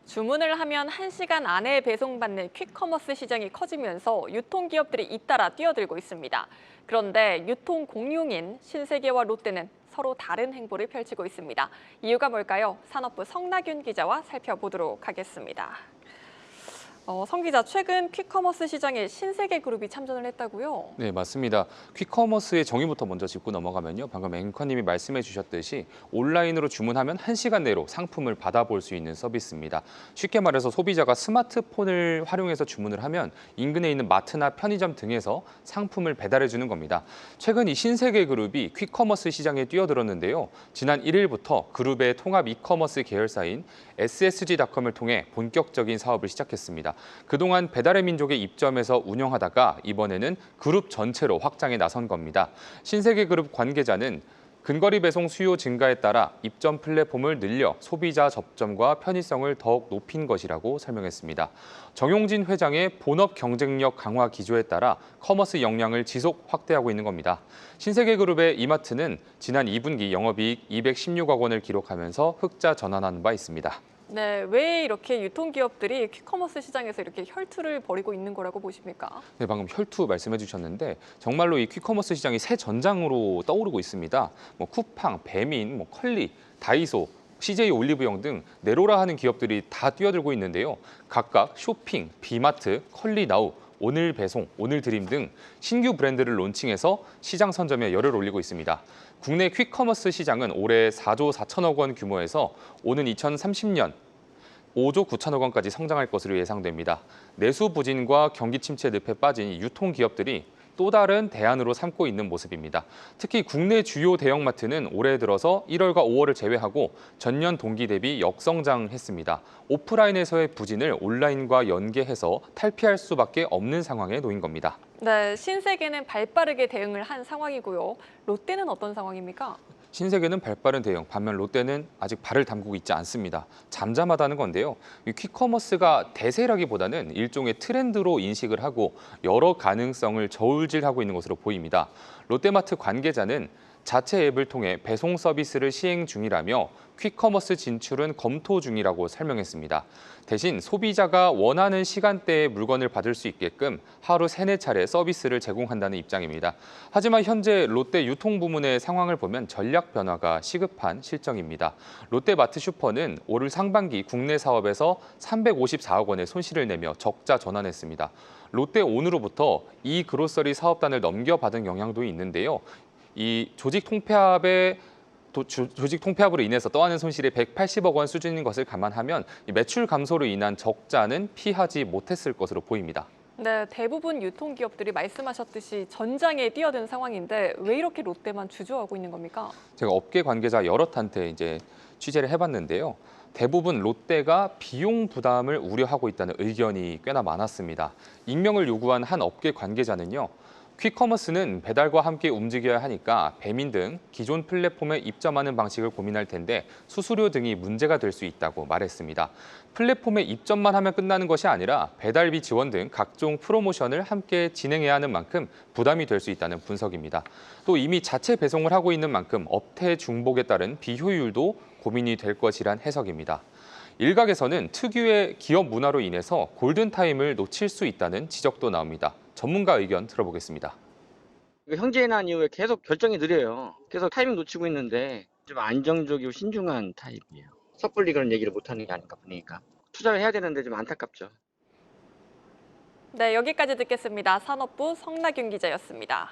주문을 하면 1시간 안에 배송받는 퀵커머스 시장이 커지면서 유통기업들이 잇따라 뛰어들고 있습니다. 그런데 유통 공룡인 신세계와 롯데는 서로 다른 행보를 펼치고 있습니다. 이유가 뭘까요? 산업부 성나균 기자와 살펴보도록 하겠습니다. 성 기자, 최근 퀵커머스 시장에 신세계그룹이 참전을 했다고요? 네, 맞습니다. 퀵커머스의 정의부터 먼저 짚고 넘어가면요. 방금 앵커님이 말씀해 주셨듯이 온라인으로 주문하면 1시간 내로 상품을 받아볼 수 있는 서비스입니다. 쉽게 말해서 소비자가 스마트폰을 활용해서 주문을 하면 인근에 있는 마트나 편의점 등에서 상품을 배달해 주는 겁니다. 최근 이 신세계그룹이 퀵커머스 시장에 뛰어들었는데요. 지난 1일부터 그룹의 통합 이커머스 계열사인 SSG닷컴을 통해 본격적인 사업을 시작했습니다. 그동안 배달의 민족의 입점에서 운영하다가 이번에는 그룹 전체로 확장에 나선 겁니다. 신세계그룹 관계자는 근거리 배송 수요 증가에 따라 입점 플랫폼을 늘려 소비자 접점과 편의성을 더욱 높인 것이라고 설명했습니다. 정용진 회장의 본업 경쟁력 강화 기조에 따라 커머스 역량을 지속 확대하고 있는 겁니다. 신세계그룹의 이마트는 지난 2분기 영업이익 216억 원을 기록하면서 흑자 전환한 바 있습니다. 네, 왜 이렇게 유통기업들이 퀵커머스 시장에서 이렇게 혈투를 벌이고 있는 거라고 보십니까? 네, 방금 혈투 말씀해 주셨는데 정말로 이 퀵커머스 시장이 새 전장으로 떠오르고 있습니다. 쿠팡, 배민, 컬리, 다이소, CJ 올리브영 등 네로라 하는 기업들이 다 뛰어들고 있는데요. 각각 쇼핑, 비마트, 컬리나우, 오늘 배송, 오늘 드림 등 신규 브랜드를 론칭해서 시장 선점에 열을 올리고 있습니다. 국내 퀵커머스 시장은 올해 4조 4천억 원 규모에서 오는 2030년 5조 9천억 원까지 성장할 것으로 예상됩니다. 내수 부진과 경기 침체 늪에 빠진 유통기업들이 또 다른 대안으로 삼고 있는 모습입니다. 특히 국내 주요 대형마트는 올해 들어서 1월과 5월을 제외하고 전년 동기 대비 역성장했습니다. 오프라인에서의 부진을 온라인과 연계해서 탈피할 수밖에 없는 상황에 놓인 겁니다. 네, 신세계는 발빠르게 대응을 한 상황이고요. 롯데는 어떤 상황입니까? 신세계는 발빠른 대응, 반면 롯데는 아직 발을 담그고 있지 않습니다. 잠잠하다는 건데요. 이 퀵커머스가 대세라기보다는 일종의 트렌드로 인식을 하고 여러 가능성을 저울질하고 있는 것으로 보입니다. 롯데마트 관계자는 자체 앱을 통해 배송 서비스를 시행 중이라며 퀵커머스 진출은 검토 중이라고 설명했습니다. 대신 소비자가 원하는 시간대에 물건을 받을 수 있게끔 하루 3-4차례 서비스를 제공한다는 입장입니다. 하지만 현재 롯데 유통부문의 상황을 보면 전략 변화가 시급한 실정입니다. 롯데마트 슈퍼는 올 상반기 국내 사업에서 354억 원의 손실을 내며 적자 전환했습니다. 롯데온으로부터 이 그로서리 사업단을 넘겨받은 영향도 있는데요. 이 조직 통폐합으로 인해서 떠안은 손실이 180억 원 수준인 것을 감안하면 매출 감소로 인한 적자는 피하지 못했을 것으로 보입니다. 네, 대부분 유통기업들이 말씀하셨듯이 전장에 뛰어든 상황인데 왜 이렇게 롯데만 주저하고 있는 겁니까? 제가 업계 관계자 여럿한테 취재를 해봤는데요. 대부분 롯데가 비용 부담을 우려하고 있다는 의견이 꽤나 많았습니다. 익명을 요구한 한 업계 관계자는요. 퀵커머스는 배달과 함께 움직여야 하니까 배민 등 기존 플랫폼에 입점하는 방식을 고민할 텐데 수수료 등이 문제가 될 수 있다고 말했습니다. 플랫폼에 입점만 하면 끝나는 것이 아니라 배달비 지원 등 각종 프로모션을 함께 진행해야 하는 만큼 부담이 될 수 있다는 분석입니다. 또 이미 자체 배송을 하고 있는 만큼 업태 중복에 따른 비효율도 고민이 될 것이란 해석입니다. 일각에서는 특유의 기업 문화로 인해서 골든타임을 놓칠 수 있다는 지적도 나옵니다. 전문가 의견 들어보겠습니다. 형제에 난 이후에 계속 결정이 느려요. 계속 타이밍 놓치고 있는데 좀 안정적이고 신중한 타입이에요. 섣불리 그런 얘기를 못하는 게 아닌가 보니까. 투자를 해야 되는데 좀 안타깝죠. 네, 여기까지 듣겠습니다. 산업부 성나균 기자였습니다.